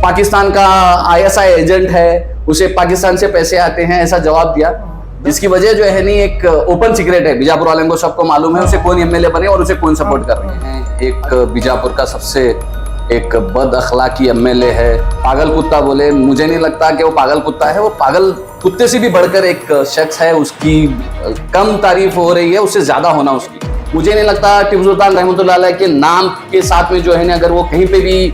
पाकिस्तान का ISI agent है, उसे पाकिस्तान से पैसे आते हैं, ऐसा जवाब दिया। जिसकी वजह जो है नहीं, एक ओपन सीक्रेट है, बीजापुर वाले को सबको मालूम है उसे कौन एमएलए बने और उसे कौन सपोर्ट कर रहे हैं। एक बीजापुर का सबसे एक बद अखलाकी एमएलए है, पागल कुत्ता बोले, मुझे नहीं लगता कि वो पागल कुत्ता है, वो पागल कुत्ते से भी बढ़कर एक शख्स है। उसकी कम तारीफ हो रही है, उससे ज्यादा होना उसकी। मुझे नहीं लगता टीपू सुल्तान रहमतुल्लाह अलैह के नाम के साथ में जो है ना, अगर वो कहीं पे भी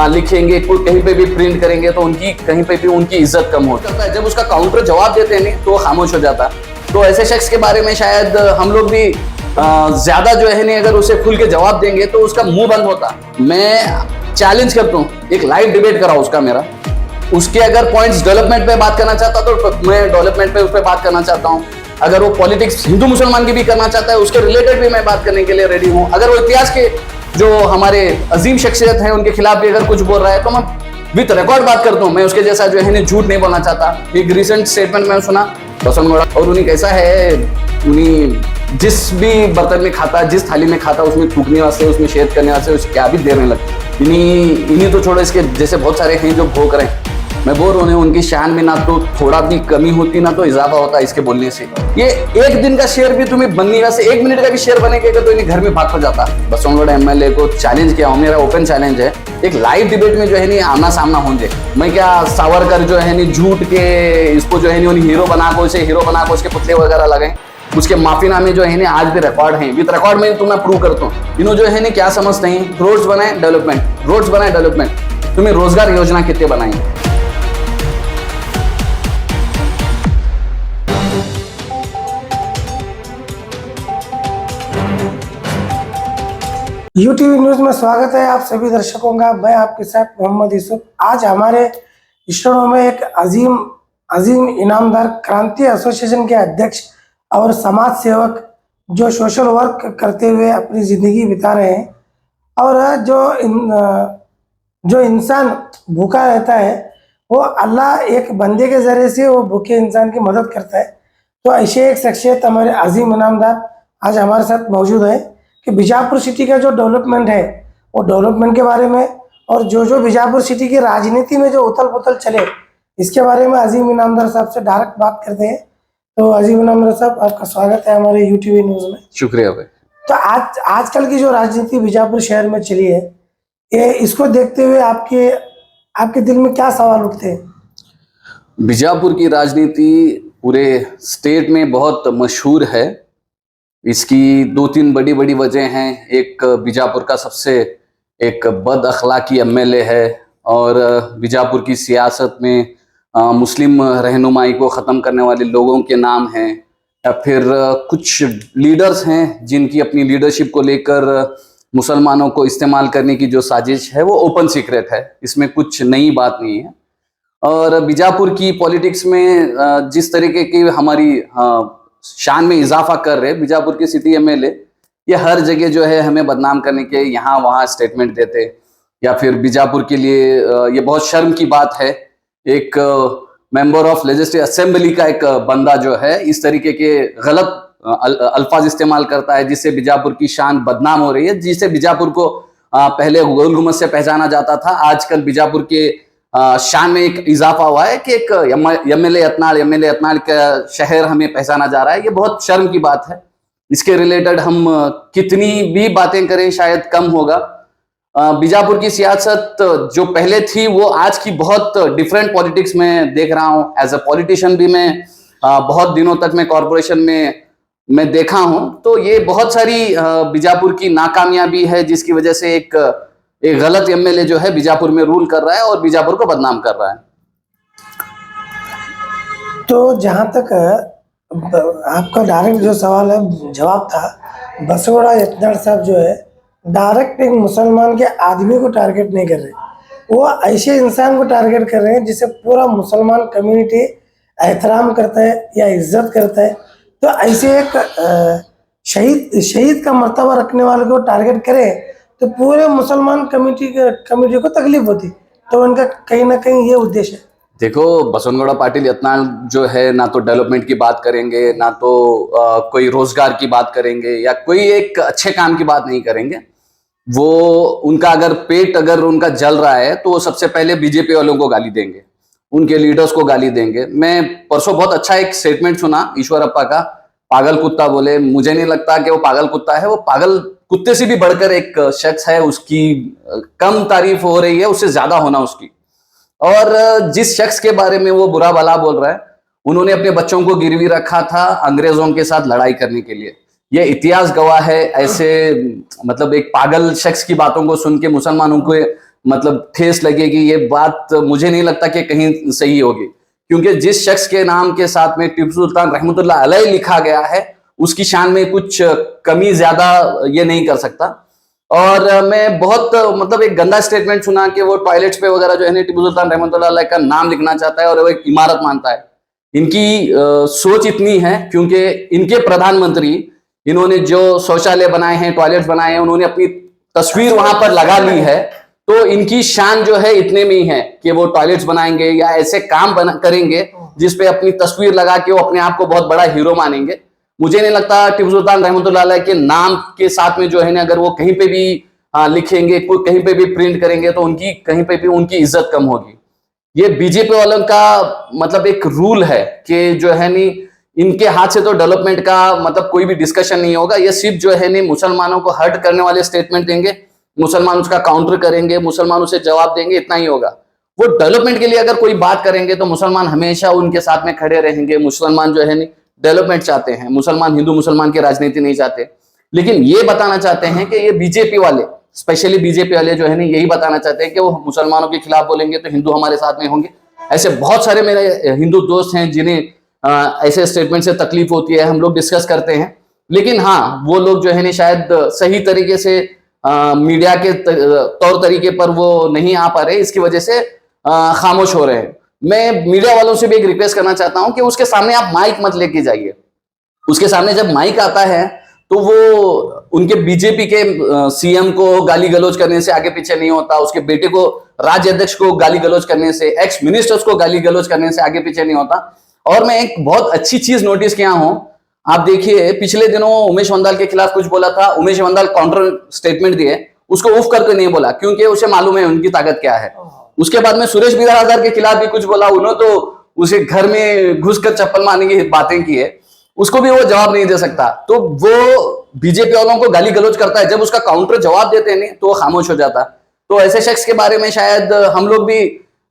लिखेंगे, कोई कहीं पे भी प्रिंट करेंगे तो उनकी कहीं पे भी उनकी इज्जत कम हो जाता है। जब उसका काउंटर जवाब देते हैं नहीं तो वो खामोश हो जाता। तो ऐसे शख्स के बारे में शायद हम लोग भी ज्यादा जो है नहीं, अगर उसे खुल के जवाब देंगे तो उसका मुंह बंद होता। मैं चैलेंज करता हूँ, एक लाइव डिबेट कराओ उसका मेरा, उसके अगर पॉइंट्स डेवलपमेंट पे बात करना चाहता तो मैं डेवलपमेंट पे उस पर बात करना चाहता हूँ। अगर वो पॉलिटिक्स हिंदू मुसलमान की भी करना चाहता है, उसके रिलेटेड भी मैं बात करने के लिए रेडी हूँ। अगर वो इतिहास के जो हमारे अजीम शख्सियत हैं उनके खिलाफ भी अगर कुछ बोल रहा है तो मैं विद रिकॉर्ड बात करता हूँ। मैं उसके जैसा जो है झूठ नहीं बोलना चाहता। एक रिसेंट स्टेटमेंट में सुना बसनगौड़ा, और उन्हें कैसा है, उन्हें जिस भी बर्तन में खाता, जिस थाली में खाता, उसमें थूकने वास्ते, उसमें शेयर करने वास्ते उसे क्या भी देने लगता। इन्हीं तो छोड़ो, इसके जैसे बहुत सारे हैं जो भोग रहे हैं। मैं बोल रहा हूँ उनकी शान में ना तो थोड़ा भी कमी होती ना तो इजाफा होता इसके बोलने से। ये एक दिन का शेयर भी तुम्हें बनने का से 1 मिनट का भी शेयर बनेगा तो इन्हें घर में भाग हो जाता। बसनगौड़ा एमएलए को चैलेंज किया हूँ, मेरा ओपन चैलेंज है, एक लाइव डिबेट में जो है नहीं आमना सामना हो जाए। मैं क्या सावरकर जो है नहीं झूठ के इसको जो है नहीं हीरो बना को उसके पुतले वगैरह लगाए, उसके माफीनामे जो है नहीं आज भी रिकॉर्ड हैं। विद रिकॉर्ड में तुम्हें प्रूव करता हूँ। इन्हों जो है नहीं क्या समझते हैं, रोड्स बनाए डेवलपमेंट, तुम्हें रोजगार योजना कितने बनाए। यूटीवी न्यूज में स्वागत है आप सभी दर्शकों का। मैं आपके साथ मोहम्मद यूसुफ। आज हमारे स्टूडियो में एक अजीम इनामदार क्रांति एसोसिएशन के अध्यक्ष और समाज सेवक जो सोशल वर्क करते हुए अपनी ज़िंदगी बिता रहे हैं, और जो इंसान भूखा रहता है वो अल्लाह एक बंदे के ज़रिए से वो भूखे इंसान की मदद करता है। तो ऐसे एक शख्सियत हमारे अजीम इनामदार आज हमारे साथ मौजूद है कि बीजापुर सिटी का जो डेवलपमेंट है वो डेवलपमेंट के बारे में, और जो बीजापुर सिटी की राजनीति में जो उथल पुथल चले इसके बारे में अजीम इनामदार साहब से डायरेक्ट बात करते हैं। तो अजीम इनामदार साहब, आपका स्वागत है हमारे यूटीवी न्यूज में। शुक्रिया भाई। तो आजकल की जो राजनीति बीजापुर शहर में चली है, ये इसको देखते हुए आपके दिल में क्या सवाल उठते हैं? बीजापुर की राजनीति पूरे स्टेट में बहुत मशहूर है। इसकी 2-3 बड़ी वजह हैं। एक बीजापुर का सबसे एक बद अखलाकी एमएलए है, और बीजापुर की सियासत में मुस्लिम रहनुमाई को ख़त्म करने वाले लोगों के नाम हैं, या फिर कुछ लीडर्स हैं जिनकी अपनी लीडरशिप को लेकर मुसलमानों को इस्तेमाल करने की जो साजिश है वो ओपन सीक्रेट है, इसमें कुछ नई बात नहीं है। और बीजापुर की पॉलिटिक्स में जिस तरीके की हमारी शान में इजाफा कर रहे बीजापुर के सिटी एमएलए, ये हर जगह जो है हमें बदनाम करने के यहाँ वहाँ स्टेटमेंट देते, या फिर बीजापुर के लिए ये बहुत शर्म की बात है, एक मेंबर ऑफ लेजिस्लेटिव असेंबली का एक बंदा जो है इस तरीके के गलत अल्फाज इस्तेमाल करता है, जिससे बीजापुर की शान बदनाम हो रही है। जिससे बीजापुर को पहले गोल गुम्बद से पहचाना जाता था, आजकल बीजापुर के शान में एक इजाफा हुआ है कि एक एमएलए अतनाड़ का शहर हमें पहचाना जा रहा है। ये बहुत शर्म की बात है। इसके रिलेटेड हम कितनी भी बातें करें शायद कम होगा। बीजापुर की सियासत जो पहले थी वो आज की बहुत डिफरेंट पॉलिटिक्स में देख रहा हूँ। एज अ पॉलिटिशियन भी मैं बहुत दिनों तक मैं कॉरपोरेशन में मैं देखा हूँ, तो ये बहुत सारी बीजापुर की नाकामयाबी है जिसकी वजह से एक गलत एमएलए जो है बीजापुर में रूल कर रहा है और बीजापुर को बदनाम कर रहा है। तो जहाँ तक आपका डायरेक्ट जो सवाल है जवाब था, बसनगौड़ा इतनाड़ साहब जो है डायरेक्ट एक मुसलमान के आदमी को टारगेट नहीं कर रहे, वो ऐसे इंसान को टारगेट कर रहे हैं जिसे पूरा मुसलमान कम्युनिटी एहतराम करता है या इज्जत करता है। तो ऐसे एक शहीद का मर्तबा रखने वाले को टारगेट करे तो पूरे मुसलमान कम्युनिटी को तकलीफ होती। तो उनका कहीं ना कहीं ये उद्देश्य है। देखो, बसनगौड़ा पाटिल इतनाड़ जो है ना तो डेवलपमेंट की बात करेंगे, ना तो कोई रोजगार की बात करेंगे, या कोई एक अच्छे काम की बात नहीं करेंगे। वो उनका अगर पेट अगर उनका जल रहा है तो वो सबसे पहले बीजेपी वालों को गाली देंगे, उनके लीडर्स को गाली देंगे। मैं परसों बहुत अच्छा एक स्टेटमेंट सुना ईश्वरप्पा का, पागल कुत्ता बोले। मुझे नहीं लगता कि वो पागल कुत्ता है, वो पागल कुत्ते से भी बढ़कर एक शख्स है। उसकी कम तारीफ हो रही है, उससे ज्यादा होना उसकी। और जिस शख्स के बारे में वो बुरा भला बोल रहा है, उन्होंने अपने बच्चों को गिरवी रखा था अंग्रेजों के साथ लड़ाई करने के लिए। ये इतिहास गवाह है। ऐसे मतलब एक पागल शख्स की बातों को सुन के मुसलमानों को मतलब ठेस लगेगी, ये बात मुझे नहीं लगता कि कहीं सही होगी। क्योंकि जिस शख्स के नाम के साथ में टीपू सुल्तान रहमतुल्लाह अलैह लिखा गया है, उसकी शान में कुछ कमी ज्यादा ये नहीं कर सकता। और मैं बहुत मतलब एक गंदा स्टेटमेंट सुना कि वो टॉयलेट्स पे वगैरह जो है टीपू सुल्तान रहमतुल्लाह अलैह का नाम लिखना चाहता है और वो एक इमारत मानता है। इनकी सोच इतनी है क्योंकि इनके प्रधानमंत्री, इन्होंने जो शौचालय बनाए हैं, टॉयलेट्स बनाए हैं, उन्होंने अपनी तस्वीर वहां पर लगा ली है। तो इनकी शान जो है इतने में ही है कि वो टॉयलेट्स बनाएंगे या ऐसे काम करेंगे जिसपे अपनी तस्वीर लगा के वो अपने आप को बहुत बड़ा हीरो मानेंगे। मुझे नहीं लगता टीपू सुल्तान रहमतुल्लाह अलैह के नाम के साथ में जो है ना, अगर वो कहीं पे भी लिखेंगे, कोई कहीं पे भी प्रिंट करेंगे, तो उनकी कहीं पे भी उनकी इज्जत कम होगी। ये बीजेपी वालों का मतलब एक रूल है कि जो है नी, इनके हाथ से तो डेवलपमेंट का मतलब कोई भी डिस्कशन नहीं होगा। ये सिर्फ जो है नी मुसलमानों को हर्ट करने वाले स्टेटमेंट देंगे, मुसलमान उसका काउंटर करेंगे, मुसलमान उसे जवाब देंगे, इतना ही होगा। वो डेवलपमेंट के लिए अगर कोई बात करेंगे तो मुसलमान हमेशा उनके साथ में खड़े रहेंगे। मुसलमान जो है नी डेवलपमेंट चाहते हैं, मुसलमान हिंदू मुसलमान की राजनीति नहीं चाहते। लेकिन ये बताना चाहते हैं कि ये बीजेपी वाले, स्पेशली बीजेपी वाले जो है ना, यही बताना चाहते हैं कि वो मुसलमानों के खिलाफ बोलेंगे तो हिंदू हमारे साथ में होंगे। ऐसे बहुत सारे मेरे हिंदू दोस्त हैं जिन्हें ऐसे स्टेटमेंट से तकलीफ होती है, हम लोग डिस्कस करते हैं। लेकिन हाँ, वो लोग जो है ना शायद सही तरीके से मीडिया के तौर तरीके पर वो नहीं आ पा रहे, इसकी वजह से खामोश हो रहे हैं। मैं मीडिया वालों से भी एक रिक्वेस्ट करना चाहता हूं कि उसके सामने आप माइक मत लेके जाइए। उसके सामने जब माइक आता है तो वो उनके बीजेपी के सीएम को गाली गलौज करने से आगे पीछे नहीं होता, उसके बेटे को, राज्य अध्यक्ष को गाली गलौज करने से, एक्स मिनिस्टर्स को गाली गलौज करने से आगे पीछे नहीं होता। और मैं एक बहुत अच्छी चीज नोटिस किया हूं, आप देखिए पिछले दिनों उमेश वंदाल के खिलाफ कुछ बोला था, उमेश वंदाल काउंटर स्टेटमेंट दिए, उसको उफ करके नहीं बोला क्योंकि उसे मालूम है उनकी ताकत क्या है। उसके बाद में सुरेश बिरादर के खिलाफ भी कुछ बोला, उन्होंने तो उसे घर में घुसकर चप्पल मारने की बातें की है, उसको भी वो जवाब नहीं दे सकता। तो वो बीजेपी वालों को गाली गलौज करता है, जब उसका काउंटर जवाब देते हैं नहीं तो वो खामोश हो जाता। तो ऐसे शख्स के बारे में शायद हम लोग भी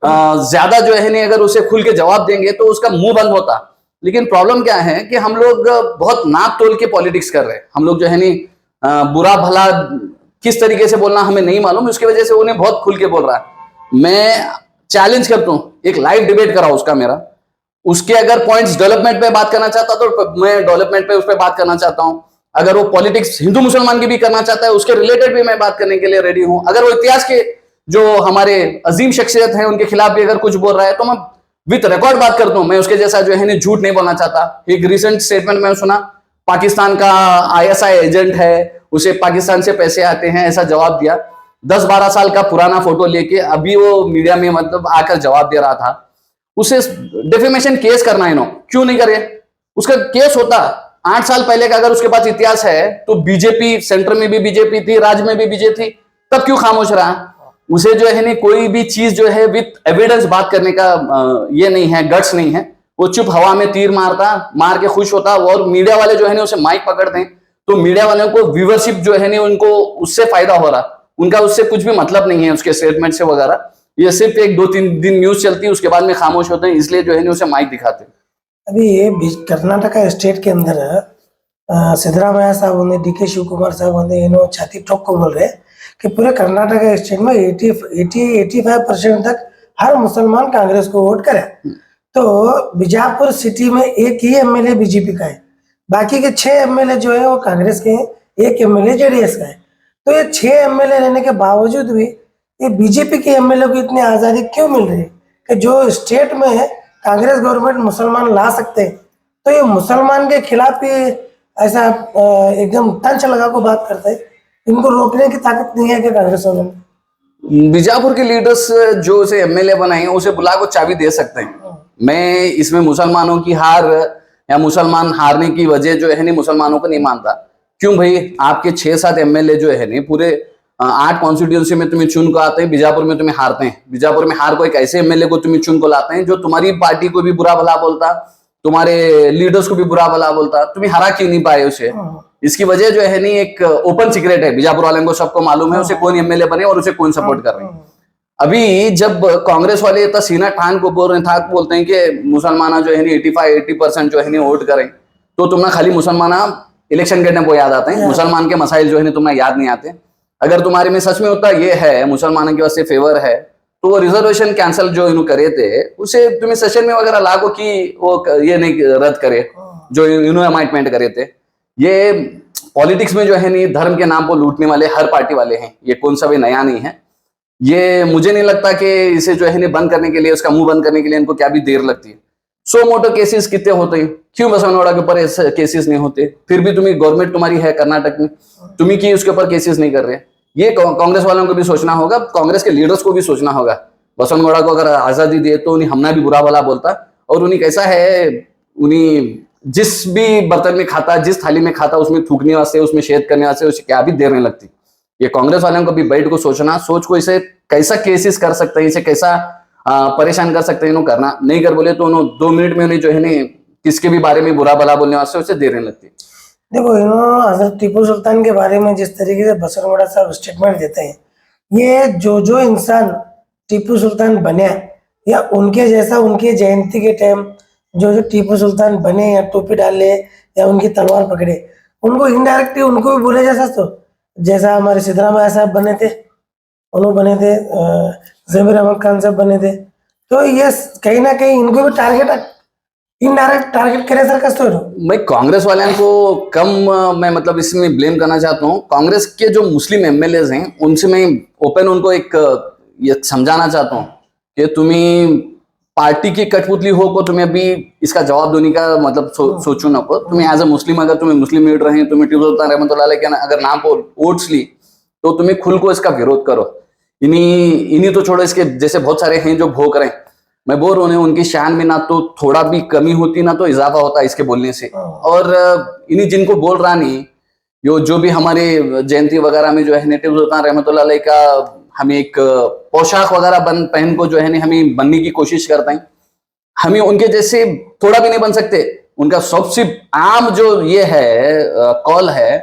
ज्यादा जो है नहीं, अगर उसे खुल के जवाब देंगे तो उसका मुंह बंद होता। लेकिन प्रॉब्लम क्या है कि हम लोग बहुत नाप तोल के पॉलिटिक्स कर रहे हैं। हम लोग जो है नहीं बुरा भला किस तरीके से बोलना हमें नहीं मालूम, उसकी वजह से उन्हें बहुत खुल के बोल रहा है। मैं चैलेंज करता हूं, एक लाइव डिबेट कराओ उसका मेरा, उसके अगर पॉइंट्स डेवलपमेंट पे बात करना चाहता तो मैं डेवलपमेंट पे उस पर बात करना चाहता हूं। अगर वो पॉलिटिक्स हिंदू मुसलमान की भी करना चाहता है, उसके रिलेटेड भी मैं बात करने के लिए रेडी हूं। अगर वो इतिहास के जो हमारे अजीम शख्सियत है उनके खिलाफ भी अगर कुछ बोल रहा है तो मैं विद रिकॉर्ड बात करता हूं। मैं उसके जैसा जो है झूठ नहीं बोलना चाहता। एक रिसेंट स्टेटमेंट में सुना, पाकिस्तान का ISI एजेंट है, उसे पाकिस्तान से पैसे आते हैं, ऐसा जवाब दिया। 10-12 साल का पुराना फोटो लेके अभी वो मीडिया में मतलब आकर जवाब दे रहा था। उसे डिफेमेशन केस करना इन्हों क्यों नहीं करे? उसका केस होता 8 साल पहले का, अगर उसके पास इतिहास है तो बीजेपी, सेंटर में भी बीजेपी थी, राज्य में भी बीजेपी थी, तब क्यों खामोश रहा? उसे जो है नहीं कोई भी चीज जो है विद एविडेंस बात करने का ये नहीं है, गट्स नहीं है। वो चुप हवा में तीर मारता, मार के खुश होता। और मीडिया वाले जो है ना उसे माइक पकड़ दें तो मीडिया वालों को व्यूवरशिप जो है ना उनको उससे फायदा हो रहा, उनका उससे कुछ भी मतलब नहीं है उसके स्टेटमेंट से वगैरह। ये सिर्फ 1-2-3 दिन न्यूज चलती है, उसके बाद में खामोश होते हैं, इसलिए जो है ना उसे माइक दिखाते हैं। अभी ये कर्नाटका स्टेट के अंदर सिद्धरामैया साहब ने, DK शिवकुमार साहब ने इन्होंने छाती ठोक को बोल रहे कि पूरे कर्नाटका स्टेट में 85% तक हर मुसलमान कांग्रेस को वोट करे। तो बीजापुर सिटी में एक ही MLA बीजेपी का है, बाकी के 6 MLA जो है वो कांग्रेस के हैं, 1 MLA JDS का है। तो ये 6 MLA रहने के बावजूद भी ये बीजेपी के MLA को इतनी आज़ादी क्यों मिल रही है कि जो स्टेट में है कांग्रेस गवर्नमेंट मुसलमान ला सकते हैं, तो ये मुसलमान के खिलाफ ही ऐसा एकदम तंच लगा को बात करते हैं। इनको रोकने की ताकत नहीं है कि कांग्रेस वालों में। बीजापुर के लीडर्स जो उसे MLA बनाए हैं उसे बुला को चाबी दे सकते हैं। मैं इसमें मुसलमानों की हार या मुसलमान हारने की वजह जो है नहीं मुसलमानों को नहीं मानता। क्यों भाई? आपके 6-7 MLA जो है नहीं पूरे 8 कॉन्स्टिट्यूंसी में तुम्हें चुन को आते हैं, बीजापुर में तुम्हें हारते हैं। बीजापुर में हार को एक ऐसे एमएलए को तुम्हें चुन को लाते हैं जो तुम्हारी पार्टी को भी बुरा भला बोलता, तुम्हारे लीडर्स को भी बुरा भला बोलता, तुम्हें हरा क्यों नहीं पाए उसे। इसकी वजह जो है नहीं एक ओपन सीक्रेट है, बीजापुर वालों को सबको मालूम है उसे कौन एमएलए बने और उसे कौन सपोर्ट कर रहे हैं। अभी जब कांग्रेस वाले इतना सीना ठान को बोल रहे था, बोलते हैं कि मुसलमान जो है नहीं 85-80% जो है नहीं वोट करें, तो तुम्हें खाली मुसलमान इलेक्शन के टाइम को याद आते हैं, मुसलमान के मसाइल जो है तुम्हें याद नहीं आते। अगर तुम्हारे में सच में उतना ये है मुसलमानों की वजह से फेवर है, तो वो रिजर्वेशन कैंसिल जो इन्होंने करे थे उसे तुम्हें सेशन में वगैरह लागू की वो ये नहीं रद्द करे जो इन्होंने अमाइंटमेंट करे थे। ये पॉलिटिक्स में जो है नहीं धर्म के नाम पर लूटने वाले हर पार्टी वाले हैं, ये कौन सा भी नया नहीं है। ये मुझे नहीं लगता कि इसे जो है बंद करने के लिए, उसका मुंह बंद करने के लिए इनको क्या भी देर लगती है। 100 मोटर केसेस कितने होते हैं, क्यों बसवनवाड़ा के ऊपर ऐसे केसेस नहीं होते? फिर भी तुम्हें गवर्नमेंट तुम्हारी है कर्नाटक में, तुम्हें की उसके ऊपर केसेस नहीं कर रहे। ये कांग्रेस वालों को भी सोचना होगा, कांग्रेस के लीडर्स को भी सोचना होगा। बसवनवाड़ा को अगर आजादी दिए तो उन्हें हमना भी बुरा भला बोलता, और उन्हें कैसा है, उन्हें जिस भी बर्तन में खाता, जिस थाली में खाता, उसमें थूकने वास्ते, उसमें शेद करने वास्ते उसे क्या भी देर नहीं लगती। ये कांग्रेस वालों को भी बैठ को सोचना, सोच को इसे कैसा केसेस कर सकते हैं, इसे कैसा परेशान कर सकते हैं, इन्हों करना नहीं कर बोले तो उन्होंने 2 मिनट में उन्हें जो है नहीं किसके भी बारे में बुरा भला बोलने वास्ते उसे देर नहीं लगती। देखो, इन्होंने हजरत टीपू सुल्तान के बारे में जिस तरीके से बसवनवाड़ा साहब स्टेटमेंट देते हैं, ये जो इंसान टीपू सुल्तान बने या उनके जैसा उनकी जयंती के टाइम जो टीपू सुल्तान बने या टोपी डाल ले या उनकी तलवार पकड़े, उनको इनडायरेक्टली उनको भी बोले जैसा, तो जैसा हमारे सिद्धरामैया साहब बने थे, उन्होंने बने थे, ज़मीर अहमद खान साहब बने थे, तो ये कहीं ना कहीं इनको भी टारगेट इनडायरेक्ट टारगेट करे सर कसते हो। मैं कांग्रेस वालों को कम मैं मतलब इसमें ब्लेम करना चाहता हूँ। कांग्रेस के जो मुस्लिम एमएलए हैं उनसे मैं ओपन उनको एक ये समझाना चाहता हूँ कि तुम्हें पार्टी की कठपुतली हो को तुम्हें अभी इसका जवाब देने का मतलब सोचो ना को। तुम्हें एज अ मुस्लिम, अगर तुम्हें मुस्लिम लीडर हैं, तुम्हें टीपू सुल्तान रहमतुल्लाह अलैह के अगर नाम पर वोट्स ली तो तुम्हें खुल को इसका विरोध करो। इन्हीं तो छोड़ो, इसके जैसे बहुत सारे हैं जो भोग रहे हैं। मैं बोल रहा हूँ उनकी शान में ना तो थोड़ा भी कमी होती ना तो इजाफा होता इसके बोलने से। और इन्हीं जिनको बोल रहा नहीं, जो भी हमारे जयंती वगैरह में जो है टीपू सुल्तान रहमतुल्लाह अलैह का हमें एक पोशाक वगैरह पहन को जो है हमें बनने की कोशिश करते हैं, हमें उनके जैसे थोड़ा भी नहीं बन सकते। उनका सबसे आम जो ये है कॉल है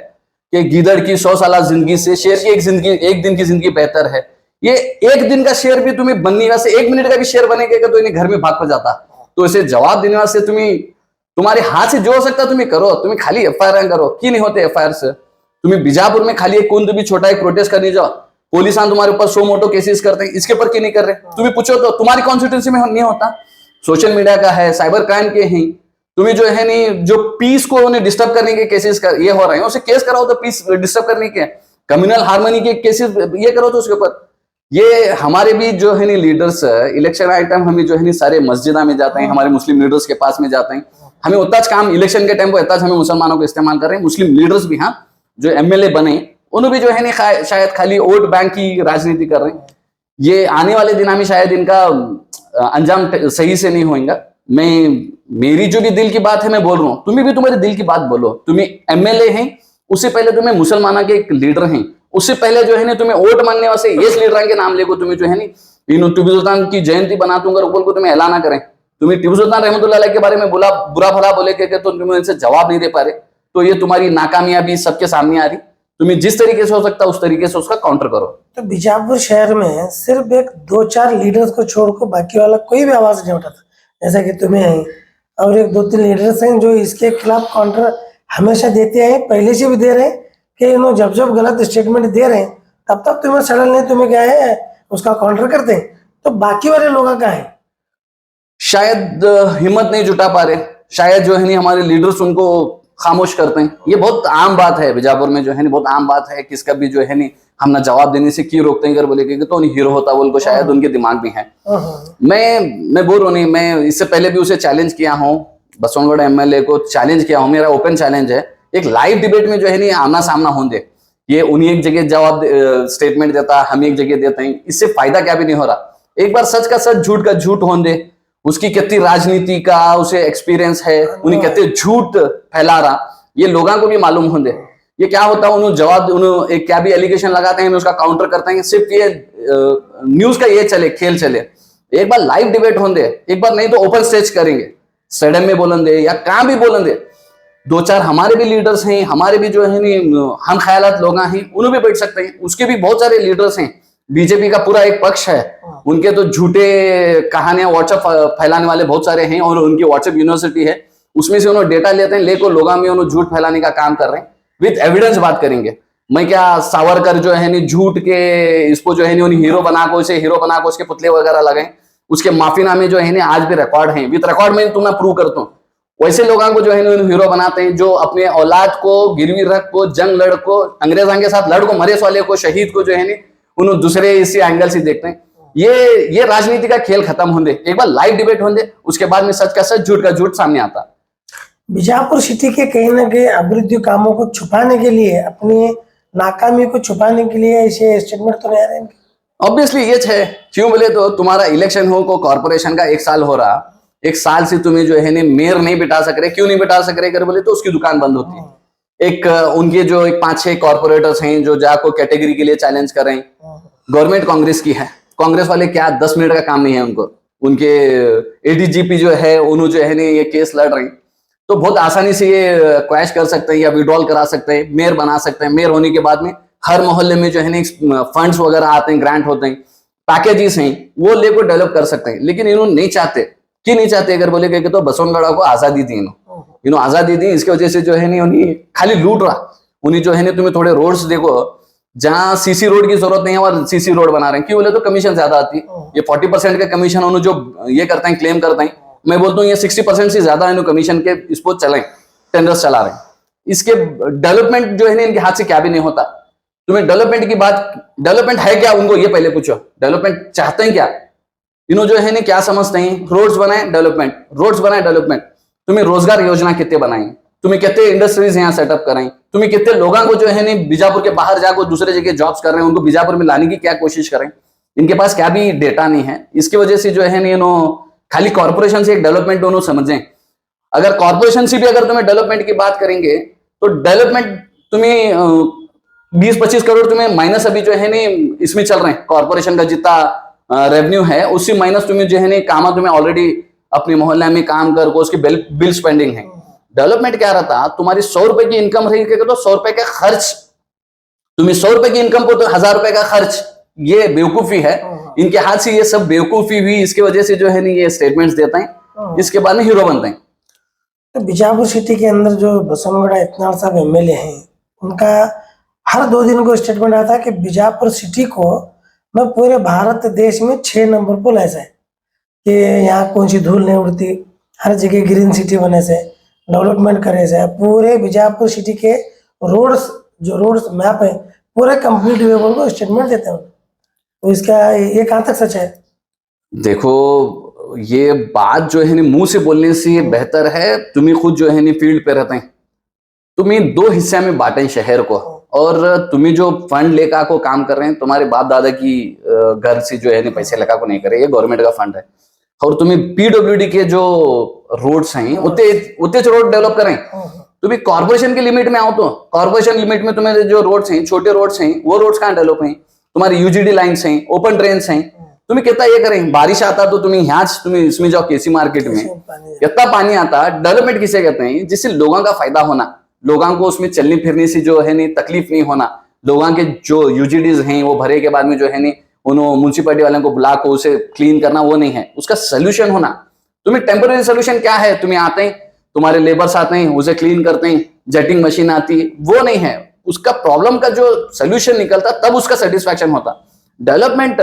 कि गीदड़ की 100 साल जिंदगी से शेर की एक दिन की जिंदगी बेहतर है। ये एक दिन का शेर भी तुम्हें बनने वास्ते, 1 मिनट का भी शेर बनेगा तो इन्हें घर में भाग कर जाता। तो इसे जवाब देने वास्ते तुम्हारे हाथ से जो हो सकता तुम्हें करो। तुम्हें खाली एफआईआर करो, क्यों नहीं होते एफआईआर से? तुम्हें बीजापुर में खाली एक कुंद भी छोटा एक प्रोटेस्ट करने जाओ, पुलिस तुम्हारे ऊपर 100 मोटो केसेस करते हैं, इसके ऊपर क्यों नहीं कर रहे? तुम्हें पूछो तो तुम्हारी कॉन्स्टिट्यूंसी में नहीं होता। सोशल मीडिया का है, साइबर क्राइम के हैं, तुम्हें जो है नहीं जो पीस को उन्हें डिस्टर्ब करने के केसेस ये हो रहे हैं, उसे केस कराओ तो पीस डिस्टर्ब करने के, कम्युनल हार्मनी के केसेस ये करो तो उसके ऊपर। ये हमारे भी जो है नहीं लीडर्स इलेक्शन आइटम हमें जो है नहीं सारे मस्जिदा में जाते हैं, हमारे मुस्लिम लीडर्स के पास में जाते हैं। हमें उतना काम इलेक्शन के टाइम को इतना हमें मुसलमानों को इस्तेमाल कर रहे हैं। मुस्लिम लीडर्स भी, हाँ, जो एमएलए बने उन्हें भी जो है नहीं शायद खाली वोट बैंक की राजनीति कर रहे हैं। ये आने वाले दिन में शायद इनका अंजाम सही से नहीं होगा। मेरी जो भी दिल की बात है मैं बोल रहा हूँ, तुम्हें भी तुम्हारे दिल की बात बोलो। तुम्हें एमएलए हैं, उससे पहले तुम्हें मुसलमाना के एक लीडर हैं, उससे पहले जो है ना तुम्हें वोट मांगने वास्ते इस लीडर के नाम लेको तुम्हें जो है नी टीपू सुल्तान की जयंती बना दूंगा बोल को तुम्हें ऐलान करें। तुम्हें टीपू सुल्तान रहमतुल्लाह अलैह के बारे में बुरा भला बोले के तो तुम्हें इनसे जवाब नहीं दे पा रहे, तो ये तुम्हारी नाकामयाबी सबके सामने आ रही। तुम्हें जिस तरीके से हो सकता है उस तरीके से उसका काउंटर करो। तो बीजापुर शहर में सिर्फ एक 2-4 लीडर्स को छोड़कर बाकी वाला कोई भी आवाज नहीं उठाता, जैसा कि तुम्हें है, और एक 2-3 लीडर्स हैं जो इसके खिलाफ काउंटर हमेशा देते हैं, पहले से भी दे रहे हैं कि इन्होंने जब गलत स्टेटमेंट दे रहे हैं तब तुम्हें सडन नहीं तुम्हें क्या है उसका काउंटर करते हैं। तो बाकी वाले लोगों का है शायद हिम्मत नहीं जुटा पा रहे, शायद जो है नहीं हमारे लीडर्स उनको खामोश करते हैं। ये बहुत आम बात है बीजापुर में, जो है नहीं बहुत आम बात है। किसका भी जो है नहीं हम ना जवाब देने से क्यों रोकते हैं, बोले कि तो नहीं हीरो होता बोल को शायद उनके दिमाग में है। मैं बोल रहा नहीं, मैं इससे पहले भी उसे चैलेंज किया हूँ, बसवनगढ़ एमएलए को चैलेंज किया हूँ। मेरा ओपन चैलेंज है, एक लाइव डिबेट में जो है नहीं आमना सामना होने दे। ये उन्हीं एक जगह जवाब स्टेटमेंट देता, हम एक जगह देते हैं, इससे फायदा क्या भी नहीं हो रहा। एक बार सच का सच झूठ का झूठ होने दे। उसकी कितनी राजनीति का उसे एक्सपीरियंस है, उन्हें कितने झूठ फैला रहा, ये लोगों को भी मालूम होने दे। ये क्या होता है, उन्होंने जवाब, उन्होंने एक क्या भी एलिगेशन लगाते हैं, उसका काउंटर करते हैं, सिर्फ ये न्यूज का ये चले, खेल चले। एक बार लाइव डिबेट होने दे, एक बार नहीं तो ओपन स्टेज करेंगे, स्टेडियम में बोलन दे या कहां भी बोलन दे, दो चार हमारे भी लीडर्स हैं, हमारे भी जो है हम ख्यालात लोग हैं, उन्हें भी बैठ सकते हैं। उसके भी बहुत सारे लीडर्स हैं, बीजेपी का पूरा एक पक्ष है, उनके तो झूठे कहानियां व्हाट्सएप फैलाने वाले बहुत सारे हैं, और उनकी व्हाट्सएप यूनिवर्सिटी है, उसमें से उन्होंने डेटा लेते हैं, लेकर लोगों में उन्होंने झूठ फैलाने का काम कर रहे हैं। विद एविडेंस बात करेंगे। मैं क्या सावरकर जो है झूठ के इसको जो है हीरो बना को, इसे हीरो बना को उसके पुतले वगैरह लगाए, उसके माफीनामे जो है आज भी रिकॉर्ड हैं, विद रिकॉर्ड में तुम्हें प्रूव करता हूं। वैसे लोगों को जो है हीरो बनाते हैं, जो अपने औलाद को गिरवी रख को, जंग लड़ को, अंग्रेजों के साथ लड़ को, मरे वाले को, शहीद को जो है उन्होंने दूसरे इसी एंगल से देखते हैं। ये राजनीति का खेल खत्म होने दे, एक बार लाइव डिबेट होने दे, उसके बाद में सच का सच, झूठ का झूठ सामने आता। बीजापुर सिटी के कहीं ना कहीं अभिवृद्धि कामों को छुपाने के लिए, अपनी नाकामी को छुपाने के लिए ऐसे स्टेटमेंट तो नहीं आ रहे हैं? ऑब्वियसली ये है, क्यों बोले तो तुम्हारा इलेक्शन हो को कॉर्पोरेशन का 1 साल हो रहा, 1 साल से तुम्हें जो है मेयर नहीं बिठा सक रहे। क्यों नहीं बिठा सक रहे कर बोले तो उसकी दुकान बंद होती है। एक उनके जो एक 5-6 कॉर्पोरेटर्स हैं जो जाको कैटेगरी के लिए चैलेंज कर रहे हैं। गवर्नमेंट कांग्रेस की है, कांग्रेस वाले क्या 10 मिनट का काम नहीं है उनको, उनके एडीजीपी जो है उन्होंने जो है ये केस लड़ रहे हैं, तो बहुत आसानी से ये क्वैश कर सकते हैं या विड्रॉल करा सकते हैं, मेयर बना सकते हैं। मेयर होने के बाद में हर मोहल्ले में जो है फंड्स वगैरह आते हैं, ग्रांट होते हैं, पैकेजेस हैं, वो लेकर डेवलप कर सकते हैं। लेकिन इन्होंने नहीं चाहते, क्यों नहीं चाहते अगर बोले कि तो बसवनगढ़ को आजादी दी, इन्होंने आजादी दी, इसकी वजह से जो है उन्हें खाली लूट रहा। उन्हें जो है तुम्हें थोड़े रोड्स देखो, जहां सीसी रोड की जरूरत नहीं है और सीसी रोड बना रहे हैं, क्यों बोले तो कमीशन ज्यादा आती है। ये 40% का कमीशन उन्होंने जो ये करते हैं, क्लेम करते हैं, मैं बोलता हूँ ये 60% से ज्यादा इन्होंने कमीशन के इसको चले, टेंडर्स चला रहे हैं। इसके डेवलपमेंट जो है इनके हाथ से क्या भी नहीं होता। तुम्हें डेवलपमेंट की बात, डेवलपमेंट है क्या उनको ये पहले पूछो, डेवलपमेंट चाहते हैं क्या? इन्हों जो है क्या समझते हैं, रोड्स बनाए डेवलपमेंट, रोड्स बनाए डेवलपमेंट। तुम्हें रोजगार योजना कितने बनाई, तुम्हें कितने इंडस्ट्रीज यहाँ सेटअप कराई, तुम्हें कितने लोगों को जो है बीजापुर के बाहर जाकर दूसरे जगह जॉब्स कर रहे हैं, उनको बीजापुर में लाने की क्या कोशिश करें। इनके पास क्या भी डेटा नहीं है। इसकी वजह से जो है खाली कॉर्पोरेशन से एक डेवलपमेंट दोनों समझें। अगर कॉर्पोरेशन से भी अगर तुम्हें डेवलपमेंट की बात करेंगे तो डेवलपमेंट तुम्हें 20-25 करोड़ तुम्हें माइनस अभी जो है इसमें चल रहे हैं। कॉर्पोरेशन का जितना रेवेन्यू है उससे माइनस तुम्हें जो है काम तुम्हें ऑलरेडी अपने मोहल्ले में काम कर उसकी बिल स्पेंडिंग है। डेवलपमेंट क्या रहता, तुम्हारी 100 रुपए की इनकम रही तो 100 रुपए का खर्च, तुम्हें 100 रुपए की इनकम को तो 1000 रुपए का खर्च, ये बेवकूफी है। इनके हाथ से ये सब बेवकूफी हुई, इसकी वजह से जो है ये स्टेटमेंट्स देते हैं, इसके बाद में हीरो बनते हैं। तो बीजापुर सिटी के अंदर जो बसवनगढ़ इतनार साहब एमएलए हैं, उनका हर 2 दिन को स्टेटमेंट आता है कि बीजापुर सिटी को मैं पूरे भारत देश में 6 नंबर पर ऐसा है कि यहाँ कौन सी धूल नहीं उड़ती, हर जगह ग्रीन सिटी बने से, डेवलपमेंट करे से, पूरे बीजापुर सिटी के रोड्स जो रोड्स मैप है पूरे कंप्लीट वे को स्टेटमेंट देते हैं। तो इसका ये कहाँ तक सच है? देखो ये बात जो है मुंह से बोलने से बेहतर है तुम्हें खुद जो है फील्ड पे रहते हैं, तुम्हें 2 हिस्से में बांटें शहर को, और तुम्हें जो फंड लेकर को काम कर रहे हैं, तुम्हारे बाप दादा की घर से जो है पैसे लेकर को नहीं करे, ये गवर्नमेंट का फंड है। और तुम्हें पीडब्ल्यूडी के जो रोड्स हैं उतने रोड डेवलप करें, तुम्हें कॉर्पोरेशन के लिमिट में आओ तो कॉर्पोरेशन लिमिट में तुम्हारे जो रोड्स हैं, छोटे रोड्स हैं, वो रोड्स कहाँ डेवलप हैं? तुम्हारी यूजीडी लाइन्स हैं, ओपन ट्रेन्स हैं, तुम्हें कितना ये करें? बारिश आता तो तुम्हें यहाँ तुम्हें इसमें जाओ केसी मार्केट में कितना पानी आता। डेवलपमेंट किसे कहते हैं? जिससे लोगों का फायदा होना, लोगों को उसमें चलने फिरने से जो है तकलीफ नहीं होना, लोगों के जो यूजीडीज हैं वो भरे के बाद में जो है उन्होंने म्यूनसिपैलिटी वालों को बुला को उसे क्लीन करना, वो नहीं है उसका सोल्यूशन होना। तुम्हें टेम्पररी सोल्यूशन क्या है? तुम्हें आते हैं, तुम्हारे लेबर्स आते हैं, उसे क्लीन करते हैं, जेटिंग मशीन आती है, वो नहीं है। उसका प्रॉब्लम का जो सोल्यूशन निकलता तब उसका सेटिस्फैक्शन होता। डेवलपमेंट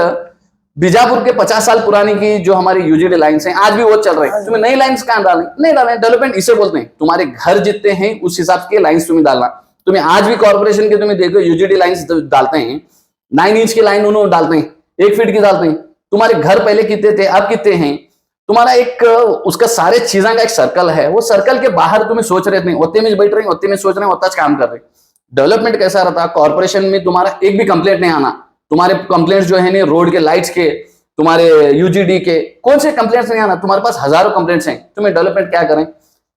बीजापुर के 50 साल पुरानी की जो हमारी यूजीडी लाइन्स हैं आज भी वो चल रहे हैं। तुम्हें नई लाइन्स कहां डालें? नहीं डालें। डेवलपमेंट इसे बोलते हैं, तुम्हारे घर जितने हैं उस हिसाब के लाइन्स तुम्हें डालना। तुम्हें आज भी कॉर्पोरेशन के तुम्हें देखो यूजीडी लाइन्स डालते हैं, 9 इंच की लाइन उन्होंने डालते हैं, 1 फीट की डालते हैं। तुम्हारे घर पहले कितने थे, अब कितने हैं? तुम्हारा एक उसका सारे चीजों का एक सर्कल है, वो सर्कल के बाहर तुम्हें सोच रहे थे, ओते में बैठ रहे हैं, ओते में सोच रहे हैं, ओता काम कर रहे हैं। डेवलपमेंट कैसा रहता? कॉर्पोरेशन में तुम्हारा एक भी कंप्लेंट नहीं आना। तुम्हारे कंप्लेंट्स जो है रोड के लाइट्स के, तुम्हारे यूजीडी के, कौन से कंप्लेंट्स नहीं आना। तुम्हारे पास हजारों कंप्लेंट्स हैं। तुम्हें डेवलपमेंट क्या करें?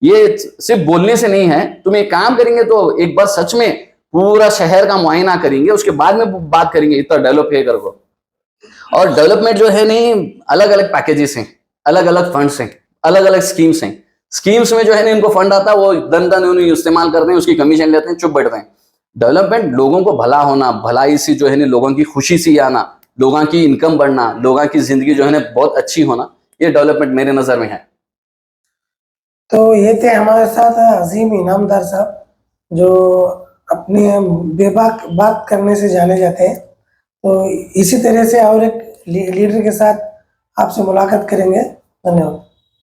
ये सिर्फ बोलने से नहीं है, तुम्हें काम करेंगे तो एक बार सच में पूरा शहर का मुआयना करेंगे, उसके बाद में बात करेंगे इतना डेवलप है करको। और डेवलपमेंट जो है नहीं, अलग अलग पैकेजेस हैं, अलग अलग फंड्स हैं, अलग अलग स्कीम्स हैं। स्कीम्स में जो है ना इनको फंड आता है, वो दन उन्हें इस्तेमाल करते हैं, उसकी कमीशन लेते हैं, चुप बैठते हैं। डेवलपमेंट लोगों को भला होना, भलाई से जो है ना लोगों की खुशी से आना, लोगों की इनकम बढ़ना, लोगों की जिंदगी जो है ना बहुत अच्छी होना, ये डेवलपमेंट मेरे नजर में है। तो ये थे हमारे साथ अजीम इनामदार साहब, जो अपनी बेबाक बात करने से जाने जाते हैं। तो इसी तरह से और एक लीडर के साथ आपसे मुलाकात करेंगे। धन्यवाद।